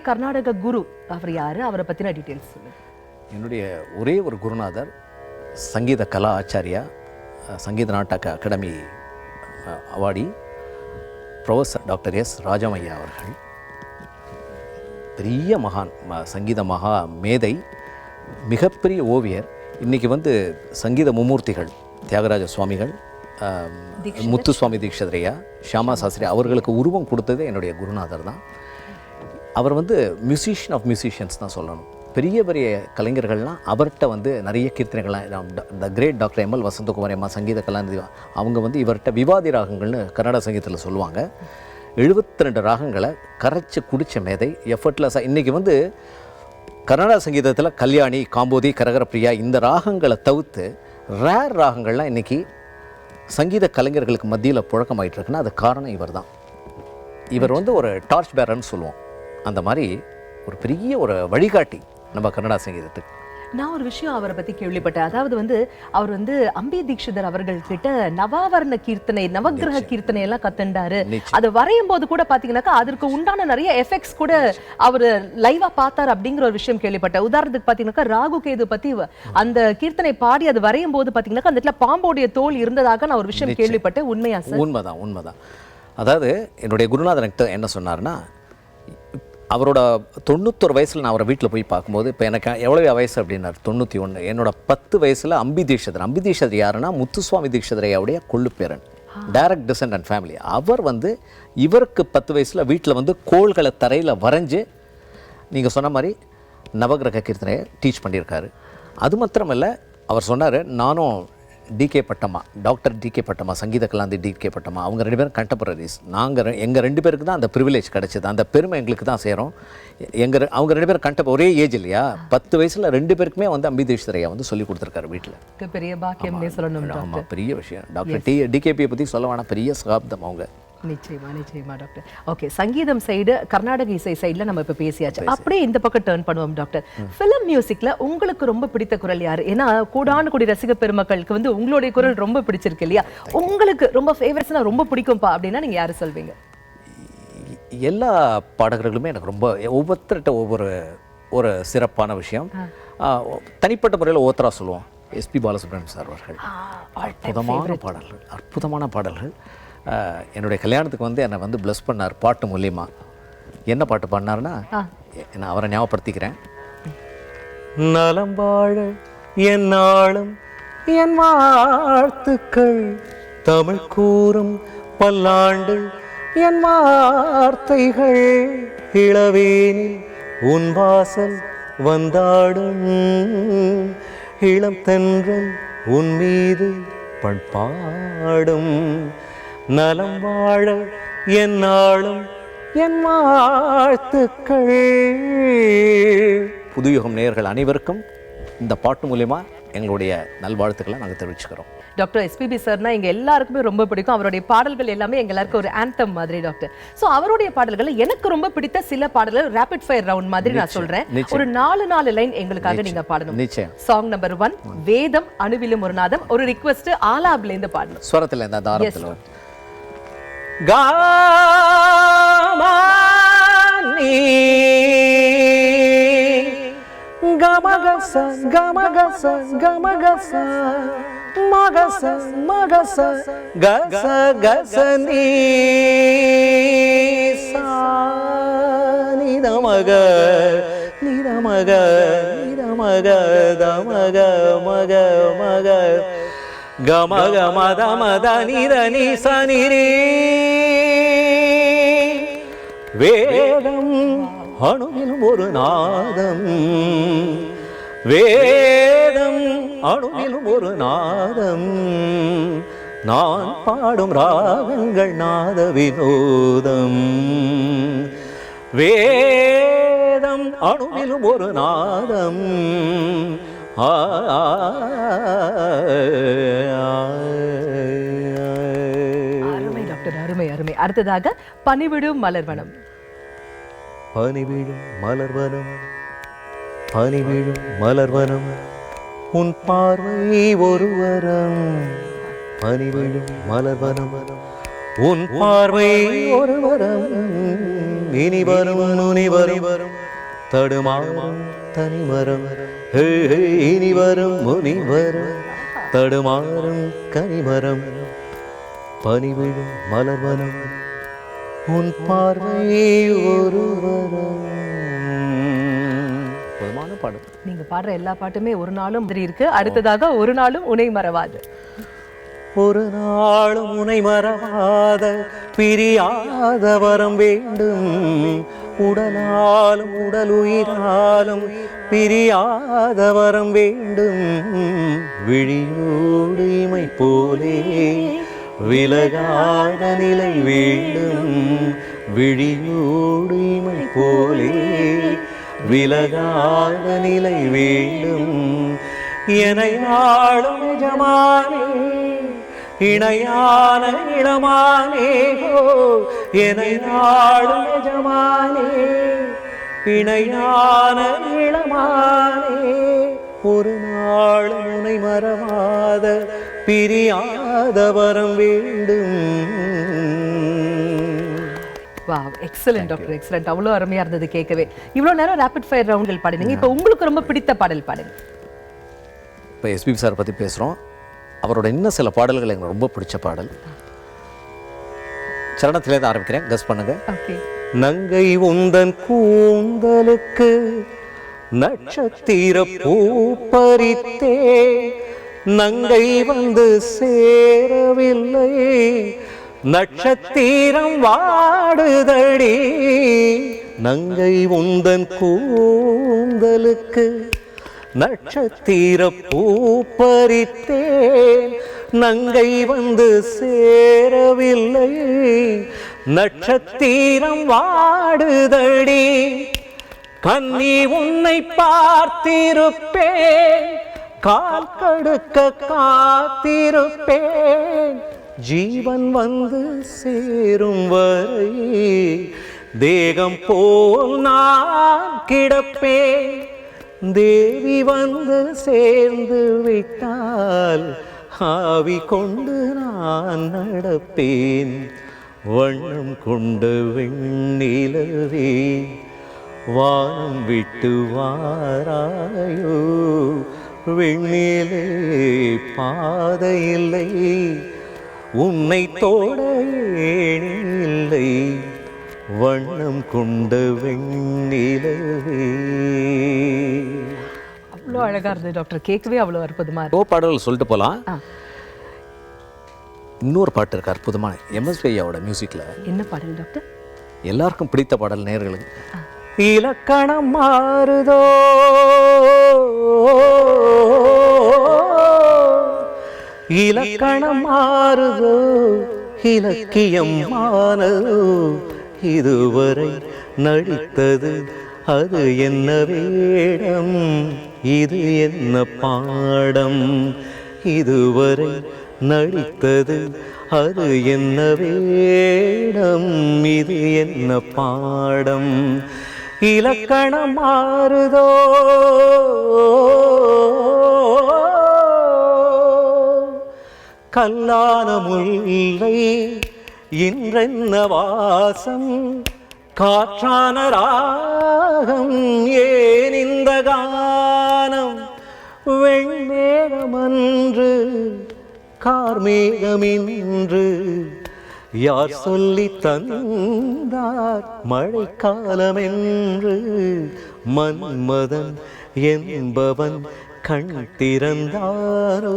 கர்நாடக குரு அவர் யாரு, அவரை பத்தின டீடைல்ஸ் சொல்லுங்க. என்னுடைய ஒரே ஒரு குருநாதர் சங்கீத Kala Acharya, Sangeetha Nataka Akademi awardee professor doctor S Rajamaiah அவர்கள். பெரிய மகான், சங்கீத மகா மேதை, மிகப்பெரிய ஓவியர். இன்றைக்கி சங்கீத மும்மூர்த்திகள் தியாகராஜ சுவாமிகள், முத்துசுவாமி தீக்ஷிதரையா, ஷியாமா சாஸ்திரி அவர்களுக்கு உருவம் கொடுத்தது என்னுடைய குருநாதர் தான். அவர் மியூசிஷியன் ஆஃப் மியூசிஷியன்ஸ் தான் சொல்லணும். பெரிய பெரிய கலைஞர்கள்லாம் அவர்கிட்ட நிறைய கீர்த்தனைகள்லாம், the great doctor M L Vasanthakumari அம்மா சங்கீத கலாநிதி அவங்க இவர்கிட்ட விவாதி ராகங்கள்னு கன்னட சங்கீதத்தில் சொல்லுவாங்க. 72 ராகங்களை கரைச்சி குடித்த மேதை, எஃபர்ட்லெஸ்ஸாக. இன்றைக்கி கர்நாடக சங்கீதத்தில் கல்யாணி, காம்போதி, கரகரப்பிரியா இந்த ராகங்களை தவிர்த்து ரேர் ராகங்கள்லாம் இன்றைக்கி சங்கீத கலைஞர்களுக்கு மத்தியில் புழக்கமாயிட்டு இருக்குன்னா அது காரணம் இவர் தான். இவர் ஒரு டார்ச் பேரர்னு சொல்லுவோம். அந்த மாதிரி ஒரு பெரிய ஒரு வழிகாட்டி நம்ம கன்னடா சங்கீதத்துக்கு. நான் ஒரு விஷயம் அவரை பத்தி கேள்விப்பட்டேன். அதாவது அவர் அம்பி தீக்ஷிதர் அவர்கள் கிட்ட நவாவர்ண கீர்த்தனை, நவகிரக கீர்த்தனை எல்லாம் கத்துண்டாரு. அதை வரையும் போது கூட பாத்தீங்கன்னாக்கா அதற்கு உண்டான நிறைய எஃபெக்ட்ஸ் கூட அவர் லைவா பார்த்தார் அப்படிங்கிற ஒரு விஷயம் கேள்விப்பட்டேன். உதாரணத்துக்கு பாத்தீங்கன்னாக்கா ராகு கேது பத்தி அந்த கீர்த்தனை பாடி அது வரையும் போது பாத்தீங்கன்னாக்கா அந்த இடத்துல பாம்போடைய தோல் இருந்ததாக நான் ஒரு விஷயம் கேள்விப்பட்டேன். உண்மையா சார்? உண்மைதான். அதாவது என்னுடைய குருநாதன் என்ன சொன்னார்னா, அவரோட 91 வயசில் நான் அவரை வீட்டில் போய் பார்க்கும்போது, இப்போ எனக்கு எவ்வளோ வயசு அப்படின்னாரு, 91. என்னோட 10 வயசில் அம்பி தீக்ஷிதர் யாருன்னா முத்துசுவாமி தீக்ஷிதரையாவுடைய கொள்ளு பேரன், டைரக்ட் டிசெண்டன்ட் ஃபேமிலி. அவர் இவருக்கு 10 வயசில் வீட்டில் கோள்களை தரையில் வரைஞ்சி நீங்கள் சொன்ன மாதிரி நவகிரக கீர்த்தனையை டீச் பண்ணியிருக்காரு. அது மாத்திரமில்லை, அவர் சொன்னார், நானும் டிகே பட்டம்மா, டாக்டர் டிகே பட்டம்மா, சங்கீத கலாநிதி டிகே பட்டம்மா, அவங்க 2 பேரும் கண்டெம்பரரிஸ். எங்கள் 2 பேருக்கு தான் அந்த ப்ரிவிலேஜ் கிடச்சிது. அந்த பெருமை எங்களுக்கு தான் சேரும். அவங்க 2 பேரும் ஒரே ஏஜ் இல்லையா, 10 வயசில் 2 பேருக்குமே அம்பி தீக்ஷிதரையா சொல்லிக் கொடுத்துருக்காரு வீட்டில். பெரிய பாக்கியம்னே சொல்லணும். ஆமாம், பெரிய விஷயம். டாக்டர் டிகேபியை பற்றி சொல்ல வேணாம், பெரிய சகாப்தம் அவங்க. நிச்சயமா டாக்டர். ஓகே, சங்கீதம் சைடு, கர்நாடக இசை சைடுல நம்ம இப்ப பேசியாச்சு. அப்படியே இந்த பக்கம் டர்ன் பண்ணுவோம் டாக்டர். ஃபிலிம் மியூசிக்ல உங்களுக்கு ரொம்ப பிடித்த குரல் யாரு? ஏன்னா கூடான கூடி ரசிக பெருமக்களுக்கு உங்களுடைய குரல் ரொம்ப பிடிச்சிருக்கு இல்லையா? உங்களுக்கு ரொம்ப ஃபேவரட்ஸ்னா ரொம்ப பிடிக்கும்பா அப்படின்னா நீங்க யாரு சொல்வீங்க? எல்லா பாடகர்களுமே எனக்கு ரொம்ப, ஒவ்வொருத்தர்கிட்ட ஒரு சிறப்பான விஷயம். தனிப்பட்ட முறையில் ஒவ்வொருத்தரா சொல்லுவோம். எஸ்பி பாலசுப்ரமணியம் சார் அவர்கள் அற்புதமான பாடல்கள். என்னுடைய கல்யாணத்துக்கு என்னை பிளஸ் பண்ணார் பாட்டு மூலியமா. என்ன பாட்டு பாடினார்னா, நான் அவரை ஞாபகப்படுத்திக்கிறேன். நலம் வாழ என் நாளும் என் வாழ்த்துக்கள், தமிழ் கூறும் பல்லாண்டு என் வார்த்தைகள், இளவேனில் உன் வாசல் வந்தாடும், இளம் தென்றல் உன் மீது பண்பாடும், நலம் வாழ என் நாளும் என் வாழ்த்துக்கள். புதுயுகம் நேயர்கள் அனைவருக்கும் இந்த பாட்டு மூலியமா எங்களுடைய நல்வாழ்த்துக்களை நாங்கள் தெரிவிச்சுக்கிறோம். டாக்டர் எஸ்பிபி சார்னா எங்க எல்லாருக்குமே ரொம்ப பிடிக்கும். அவருடைய பாடல்கள் எல்லாமே எங்க எல்லாருக்கும் ஒரு ஆந்தம் மாதிரி டாக்டர். சோ அவருடைய பாடல்கள் எனக்கு ரொம்ப பிடித்த சில பாடல்கள் ரேபிட் ஃபயர் ரவுண்ட் மாதிரி நான் சொல்றேன். ஒரு 4 லைன் எங்களுக்காக நீங்க பாடணும். நிச்சயம். சாங் நம்பர் 1 வேதம் அணுவிலும் ஒரு நாதம். ஒரு ரிக்வெஸ்ட் ஆலாப்ல இருந்து பாடணும். ஸ்வரத்துல இந்த தாரத்துல கா மா நீ கமகச கமகச கமகச மகச மகச கச கச நீ சா நிதமக நிதமக நிதமக தமக மக மக கமக மத மத நித நீ சனிரே. வேதம் அணுவிலும் ஒரு நாதம், வேதம் அணுவிலும் ஒரு நாதம், நான் பாடும் ராகங்கள் நாத வினோதம், வேதம் அணுவிலும் ஒரு நாதம். அருமை டாக்டர், அருமை அருமை. அடுத்ததாக பனிவிடும் மலர்வனம். பனிவிடும் மலர்வனம், பனிவிடும் மலர்வனம், உன் பார்வை ஒரு வரம், பனிவிடும் மலர்வனம், உன் பார்வை ஒரு வரம், இனி வரும் நுனி வரும் தடுமாறும் தனிமரம் இனி வரும் முனி வரும் தடுமாறும் கனிமரம் பனிவிழும் மலர்வனம் உன் பார்வை ஒரு வரம். பாடல். நீங்க பாடுற எல்லா பாட்டுமே ஒரு நாளும் இருக்கு. அடுத்ததாக ஒரு நாளும் உனை மறவாது. ஒரு நாளும் உனை மறவாத பிரியாத வரம் வேண்டும். உடலாலும் உடல் உயிராலும் பிரியாத வரம் வேண்டும். விழியோடு இமை போலே விலகாத நிலை வேண்டும். விழியோடு இமை போலே விலகாத நிலை வேண்டும். என்னை நாளும் நிஜமானே இணையான இளமானே என்னை நாளும் நிஜமானே இணையான இளமானே ஒரு நாள் உன்னை மறவாத பிரியாத வரம் வேண்டும். Wow, excellent doctor, excellent. அவ்வளோ அருமையா இருந்தது கேட்கவே. இவ்வளோ நேரம் ரேபிட் ஃபயர் ரவுண்டுகள் பாடினீங்க. இப்போ உங்களுக்கு ரொம்ப பிடித்த பாடல் பாடுங்க. இப்போ எஸ்பிபி சார் பற்றி பேசுகிறோம். அவரோட இன்னும் சில பாடல்கள் எனக்கு ரொம்ப பிடிச்ச பாடல். சரணத்திலேருந்து ஆரம்பிக்கிறேன், கஸ் பண்ணுங்க. ஓகே. நங்கை உந்தன் கூந்தலுக்கு நட்சத்திர பூ பறித்தே நங்கை வந்து சேரவில்லை. நட்சத்திரம் வாடுதடி. நங்கை உந்தன் கூந்தலுக்கு நட்சத்திர பூ பறித்தேன் நங்கை வந்து சேரவில்லை. நட்சத்திரம் வாடுதடி. கன்னி உன்னை பார்த்திருப்பேன், கால் கடுக்க காத்திருப்பேன். ஜீவன் வந்து சேரும் வரை தேகம் போல் நான் கிடப்பேன். தேவி வந்து சேர்ந்து விட்டால் ஆவி கொண்டு நான் நடப்பேன். வண்ணம் கொண்டு வெண்ணிலவே வானம் விட்டு வாராயோ. வெண்ணிலே பாதையில்லை, உன்னை தோட ஏனில்லை. வண்ணம் கொண்ட வெண்ணிலவே. அவ்வளோ அழகா இருந்தது டாக்டர், கேட்கவே அவ்வளோ அற்புதமா இருக்கு. பாடல்கள் சொல்லிட்டு போகலாம். இன்னொரு பாட்டு இருக்கு அற்புதமான, எம்எஸ்வி ஐயாவோட மியூசிக்ல. என்ன பாடல் டாக்டர்? எல்லாருக்கும் பிடித்த பாடல் நேயர்களுக்கு. இலக்கணம் மாறுதோ இலக்கணம் மாறுதோ இலக்கியம் மாறுதோ. இதுவரை நடித்தது அது என்ன வேடம், இது என்ன பாடம். இதுவரை நடித்தது அது என்ன வேடம், இது என்ன பாடம். இலக்கணம் மாறுதோ கல்லான முல்லை இன்றென்ன வாசம். காற்றான ராகம் ஏன் இந்த கானம். வெண்மேகமன்று கார்மேகமின்று யார் சொல்லி தந்தார் மழைக்காலமென்று. மன்மதன் என்பவன் கண் திறந்தானோ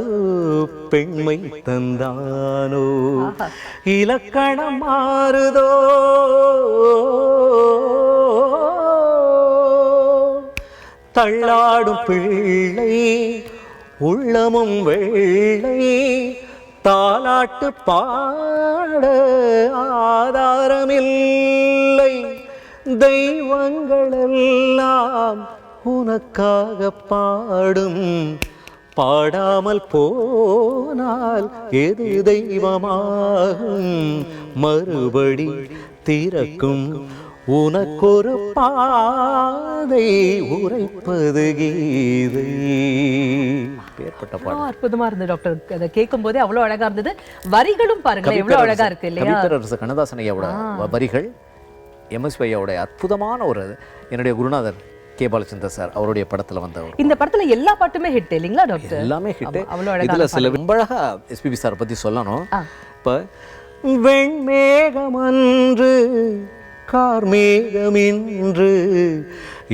பெண்மை தந்தானோ. இலக்கணம் மாறுதோ தள்ளாடும் பிள்ளை உள்ளமும் வெள்ளை. தாலாட்டு பாட ஆதாரமில்லை. தெய்வங்களெல்லாம் உனக்காக பாடும். பாடாமல் போனால் எது தெய்வமாகும். மறுபடி திறக்கும் உனக்கொரு பாதை உரைப்பது கீதை. அற்புதமா இருந்தது டாக்டர். அதை கேட்கும் போதே அவ்வளவு அழகா இருந்தது. வரிகளும் பாருங்க எவ்வளவு அழகா இருக்கு இல்லையா? கவிப்பேரரசு கண்ணதாசன் ஐயாவோட வரிகள் எம்எஸ்வி ஐயாவுடைய அற்புதமான ஒரு என்னுடைய குருநாதர் கே பாலச்சந்தர் சார் அவருடைய படத்தில் வந்தவர். இந்த படத்துல எல்லா பாட்டுமே ஹிட் இல்லைங்களா டாக்டர்? எல்லாமே ஹிட். அவ்வளோ அழகான இதில் சில ரொம்ப அழகா எஸ்பிபி சார் பற்றி சொல்லணும். இப்போ வெண்மேகமன்று கார்மேகமின்று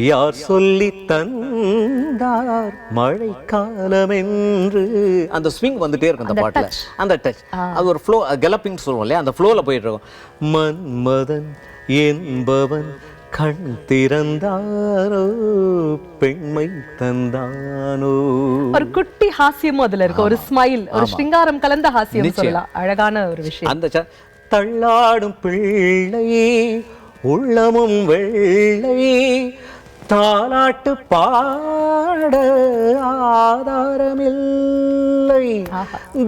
யார் சொல்லி தந்தார் மழைக்காலமென்று அந்த ஸ்விங் வந்துட்டே இருக்கும் அந்த பாட்டில். அந்த டச் அது ஒரு ஃப்ளோ, கெலப்பிங் சொல்லுவோம் இல்லையா, அந்த ஃப்ளோவில் போயிட்டு இருக்கும். மன்மதன் என்பவன் கண் திறந்தானோ பெண்மை தந்தானோ. ஒரு குட்டி ஹாஸ்யமும் அதுல இருக்கு, ஒரு ஸ்மைல், ஒரு ஸ்ருங்காரம் கலந்த ஹாஸ்யம் சொல்லலாம். அழகான ஒரு விஷயம். அந்த தள்ளாடும் பிள்ளை உள்ளமும் வெள்ளை தாலாட்டு பாட ஆதாரமில்லை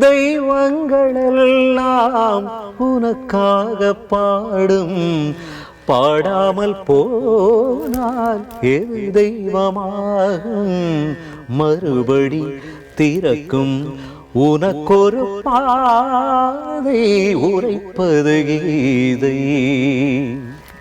தெய்வங்கள் எல்லாம் உனக்காக பாடும் பாடாமல் போனால் எது தெய்வமாகும் மறுபடி திறக்கும் உனக்கொரு பாதை உரைப்பது கீதை.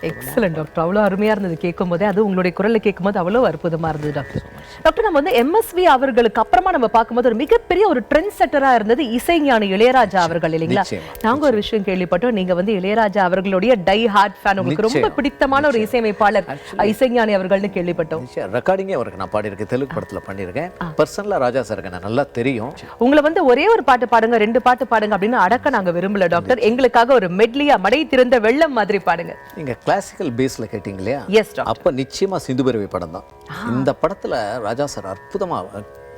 எக்ஸலன்ட் டாக்டர், அவ்வளோ அருமையா இருந்தது கேட்கும் போதே. அது உங்களுடைய குரல்ல கேட்கும் போது அவ்வளோ அற்புதமா இருந்தது டாக்டர். டாக்டர், நம்ம வந்து எம்எஸ்வி அவர்களுக்கு அப்புறமா நம்ம பார்க்கும்போது ஒரு மிகப்பெரிய ஒரு ட்ரெண்ட் செட்டரா இருந்தது இசைஞானி இளையராஜா அவர்கள் இல்லைங்களா? நாங்க ஒரு விஷயம் கேள்விப்பட்டோம், நீங்க வந்து இளையராஜா அவர்களுடைய டை ஹார்ட் ஃபேன், உங்களுக்கு ரொம்ப பிடித்தமான ஒரு இசையமைப்பாளர் இசைஞானி அவர்கள்னு கேள்விப்பட்டோம். ரெக்கார்டிங்கே அவருக்கு நான் பாடியிருக்கேன், தெலுங்கு படத்தில் பண்ணியிருக்கேன். பர்சனலாக ராஜா சாருக்கு நான் நல்லா தெரியும். உங்களை வந்து ஒரே ஒரு பாட்டு பாடுங்க, 2 பாட்டு பாடுங்க அப்படின்னு அடக்க நாங்க விரும்பல டாக்டர். எங்களுக்காக ஒரு மெட்லியா மடை திறந்த வெள்ளம் மாதிரி பாடுங்க. நீங்க கிளாசிக்கல் பேஸ்ல கேட்டீங்க இல்லையா? Yes doctor. அப்ப நிச்சயமா சிந்து பைரவி படம் தான். இந்த படத்துல ராஜா சார் அற்புதமா,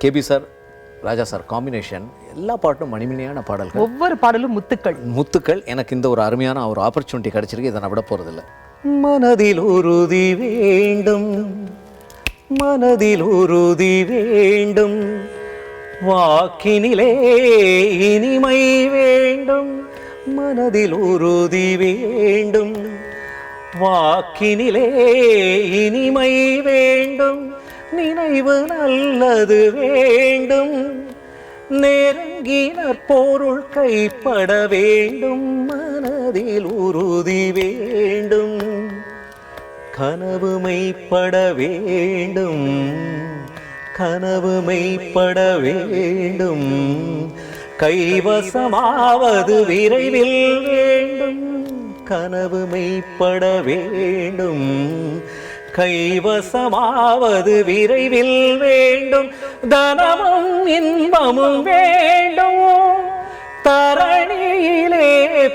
கேபி சார் ராஜா சார் காம்பினேஷன், எல்லா பாட்டும் மணிமணியான பாடல்கள், ஒவ்வொரு பாடலும் முத்துக்கள். எனக்கு இந்த ஒரு அருமையான ஒரு ஆப்பர்ச்சுனிட்டி கிடைச்சிருக்கு, இதை நான் விட போறதில்லை. மனதில் உறுதி வேண்டும், மனதில் உறுதி வேண்டும், வாக்கினிலே இனிமை வேண்டும், மனதில் உறுதி வேண்டும், வாக்கினிலே இனிமை வேண்டும், நினைவு நல்லது வேண்டும், நெருங்கினர் பொருள் கைப்பட வேண்டும், மனதில் உறுதி வேண்டும், கனவு மெய்ப்பட வேண்டும், கனவு மெய்ப்பட வேண்டும், கைவசமாவது விரைவில் வேண்டும், கனவு மெய்ப்பட வேண்டும், கைவசமாவது விரைவில் வேண்டும், தனமும் இன்பமும் வேண்டும், தரணியிலே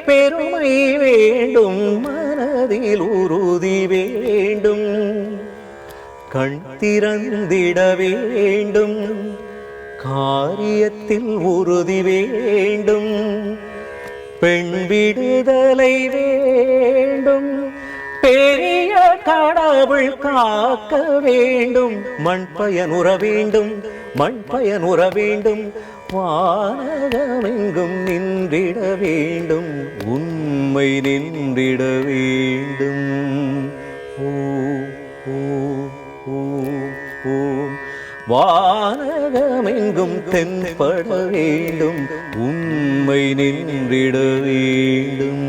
பெருமை வேண்டும், மனதில் உறுதி வேண்டும், கண் திறந்திட வேண்டும், காரியத்தில் உறுதி வேண்டும், பெண் விடுதலை வேண்டும், பெரிய கடவுள் காக்க வேண்டும், மண் பயனுற வேண்டும், மண் பயனுற வேண்டும், வானகமெங்கும் நின்றிட வேண்டும், உண்மை நின்றிட வேண்டும். ஓம் ஓம் ஓம் ஓம். வானகமெங்கும் தென்பட வேண்டும், உண்மை நின்றிட வேண்டும்.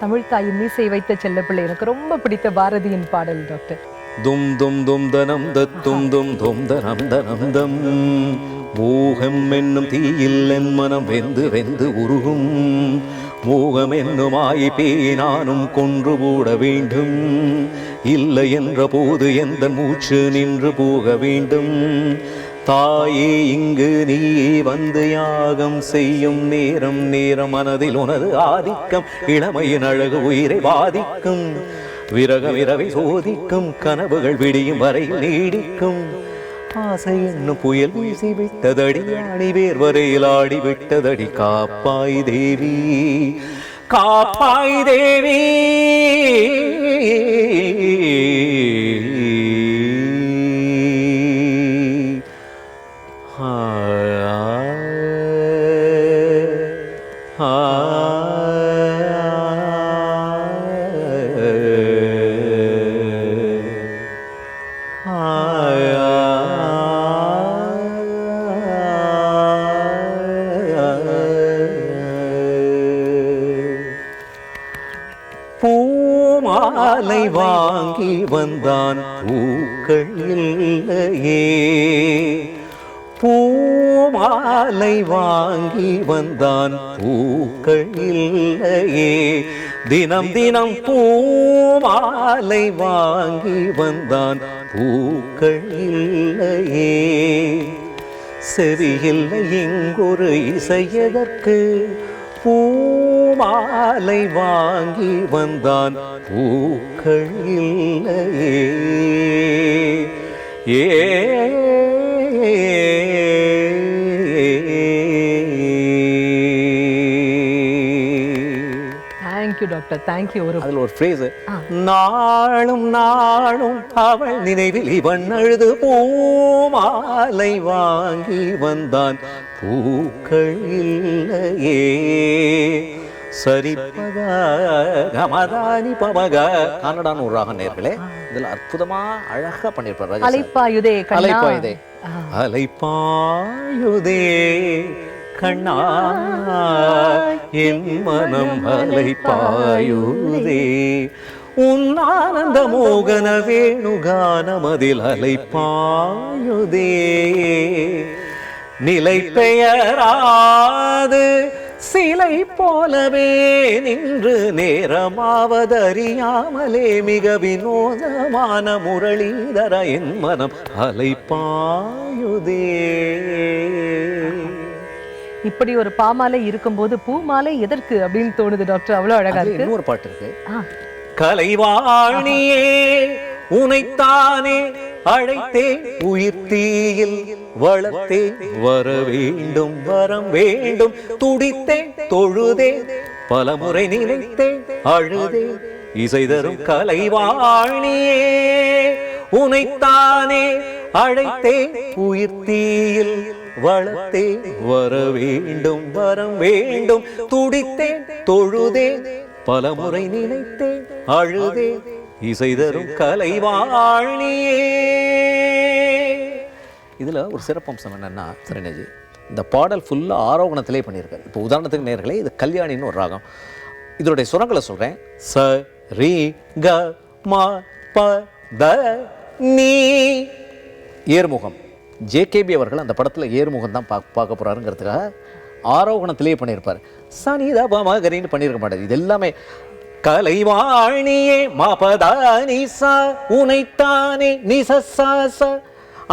தமிழ் தாயின் மீசை வைத்த செல்லப்பிள்ளை எனக்கு ரொம்ப பிடித்த பாரதியின் பாடல் டாக்டர். தும் தும் தும் தனம் தத்தும் தும் தும் தனம் தனம் தம். மோகம் என்னும் தீயில் என் மனம் வெந்து வெந்து உருகும், மோகம் என்னும் ஆயிப்பே நானும் கொன்று போட வேண்டும், இல்லை என்ற போது எந்த மூச்சு நின்று போக வேண்டும், தாயே இங்கு நீ வந்து யாகம் செய்யும் நேரம் நேரம், மனதில் உனது ஆதிக்கம் இளமையின் அழகு உயிரை பாதிக்கும், விரகம் இரவை சோதிக்கும், கனவுகள் விடியும் வரையில் நீடிக்கும், ஆசை என்னும் புயல் வீசி விட்டதடி, ஆணி வேர் வரையில் ஆடி விட்டதடி, காப்பாய் தேவி காப்பாய் தேவி. பூமாலை வாங்கி வந்தான் பூக்கள் இல்லையே, பூமாலை வாங்கி வந்தான் பூக்கள் இல்லையே, தினம் தினம் பூமாலை வாங்கி வந்தான் பூக்கள் இல்லையே, செவியில்லை இங்கொரு இசையதற்கு, பூமாலை வாங்கி வந்தான் பூக்கள் இல்லையே. Thank you doctor, thank you. அதில் ஒரு ஃப்ரேஸ், நாளும் நாளும் அவள் நினைவில் இவன் அழுது பூமாலை வாங்கி வந்தான் பூக்கள் இல்லையே, சரி பக கமதானி பமக கன்னடான்னு ஒரு ராகம் நேர்களே. இதில் அற்புதமா அழகா பண்ணியிருப்பார். அலைப்பாயுதே அலைப்பாயுதே அலைப்பாயுதே கண்ணா என் மனம் அலைப்பாயுதே, உன் ஆனந்த மோகன வேணுகானமதில் அலைப்பாயுதே, நிலை பெயராது சிலை போலவே நின்று நேரமாவதறியாமலே மிக வினோதமான முரளிதர என் மனம் அலைப்பாயுதே. இப்படி ஒரு பாமாலை இருக்கும்போது பூமாலை எதற்கு அப்படின்னு தோணுது டாக்டர். அவ்வளவு அழகா இருக்கு. இன்னொரு பாட்டு இருக்கு, கலைவாணியே உனைத்தானே அழைத்தேன் உயிர் தீயில் வளர்த்தேன், வர வேண்டும் வரம் வேண்டும் துடித்தேன் தொழுதேன், பலமுறை நினைத்தேன் அழுதேன், இசை தரும் கலைவாணியே உனைத்தானே அழைத்தேன் உயிர் தீயில் வளர்த்தேன், வர வேண்டும் வரம் வேண்டும் துடித்தேன் தொழுதேன், பலமுறை நினைத்தேன் அழுதேன், இசை தரும் கலைவாணியே. இதுல ஒரு சிறப்பம்சம் என்னன்னா சரண்யாஜி, இந்த பாடல் ஃபுல்லா ஆரோகணத்திலே பண்ணியிருக்காரு. இப்போ உதாரணத்துக்கு நேர்களே, இது கல்யாணின்னு ஒரு ராகம். இதனுடைய சுரங்களை சொல்றேன், ச ரி க ம ப த நீ. ஏர்முகம் ஜேகேபி அவர்கள் அந்த படத்துல ஏர்முகம் தான் பார்க்க போறாருங்கிறதுக்காக ஆரோகணத்திலே பண்ணியிருப்பார். சனித பமகரின்னு பண்ணியிருக்க மாட்டார். இது எல்லாமே கலைவாணியே மபதா நிசா உனைத்தானே நிசசாச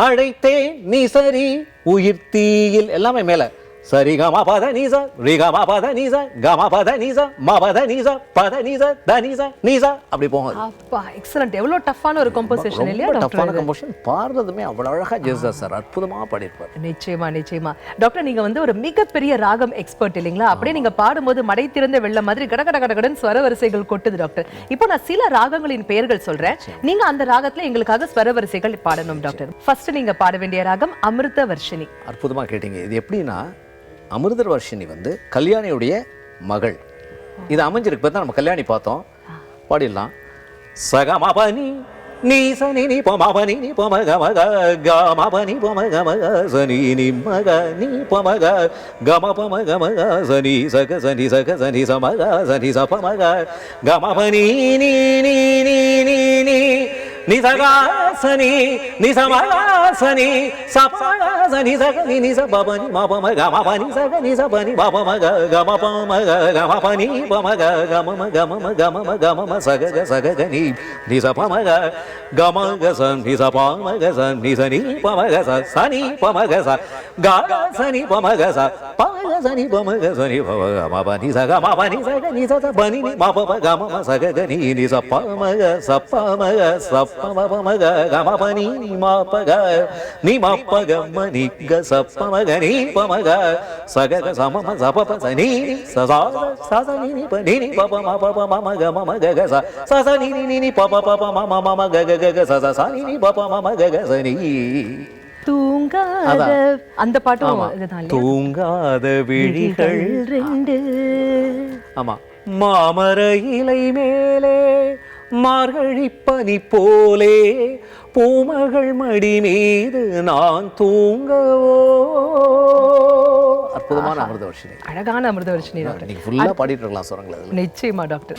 அழைத்தேன் நிசரி உயிர் தீயில் எல்லாமே மேல சரி கம பத நிசா ரி கம பத நிசா கம பத நிசா மபத நிசா பத நிசா த நிசா நிசா அப்படி போகும். அப்பா எக்ஸலென்ட். எவ்வளவு டஃப்பான ஒரு கம்போசிஷன் இல்லையா டாக்டர்? டஃப்பான கம்போசிஷன், பாடுறதுமே அவ்வளவு அழகா ஜெயசுதாஸ் சார் அற்புதமா பாடியிருப்பார். நிச்சயமா நிச்சயமா. டாக்டர் நீங்க வந்து ஒரு மிகப்பெரிய ராகம் எக்ஸ்பர்ட் இல்லைங்களா? அப்படியே நீங்க பாடும்போது மடை திறந்த வெள்ளம் மாதிரி கட கட கடகடன் ஸ்வர வரிசைகள் கொட்டுது டாக்டர். இப்போ நான் சில ராகங்களின் பெயர்கள் சொல்றேன், நீங்க அந்த ராகத்துல எங்களுக்காக ஸ்வர வரிசைகள் பாடணும் டாக்டர். ஃபர்ஸ்ட் நீங்க பாட வேண்டிய ராகம் அமிர்த வர்ஷினி. அற்புதமா கேட்டீங்க. இது எப்படின்னா, அமிர்த வர்ஷினி வந்து கல்யாணியுடைய மகள். இது அமைஞ்சிருக்கு பார்த்தா நம்ம கல்யாணி பார்த்தோம், பாடிடலாம். சகமபனி நீ சனி நீ பமபனி நீ பமக மக கமபனி பமக மக சனி நீ மக நீ பமக கம பமக மக சனி சக சனி சக சனி சமக சனி சபமக கமபனி நீ நீ நீ நீ நீ நிசகாசனி நிசமகாசனி சபகாசனி சகனி நிசபபனி மபம கமபனி சகனி சபனி பபமக கமபமக கமபனி பமக கமம கமம கமம கமம சகக சககனி நிசபமக கமக சன் நிசபமக சன் நிசனி பமக சனி பமக ச காசனி பமக ச பமக சனி பமக சனி பமக மபனி சகமபனி சகனி சபனி மபம கமம சககனி நிசபமக சப்பமக சப்பமபமக கமபனி மாபக நீ மாபக மணி க சப்பமக நீ பமக சகக சமம சபப சனி சசா சசனி நீ பனி நீ பப மபப மமக மமக க ச சசனி நீ நீ பப பப மம மம க க க ச சனி நீ பப மம க க சனி. தூங்காத அந்த பாட்டும் இதுதான் இல்லையா? தூங்காத விழிகள் ரெண்டு. ஆமா, மாமர இலை மேலே மார்கழி பனி போலே பூமகள் மடி மீது நான் தூங்கவோ. அற்புதமான அமிர்தவர்ஷினி. அழகான அமிர்தவர்ஷினி டாக்டர். நீங்க ஃபுல்லா பாடிட்டு இருக்கலாம் சுரங்களை. நிச்சயமா டாக்டர்.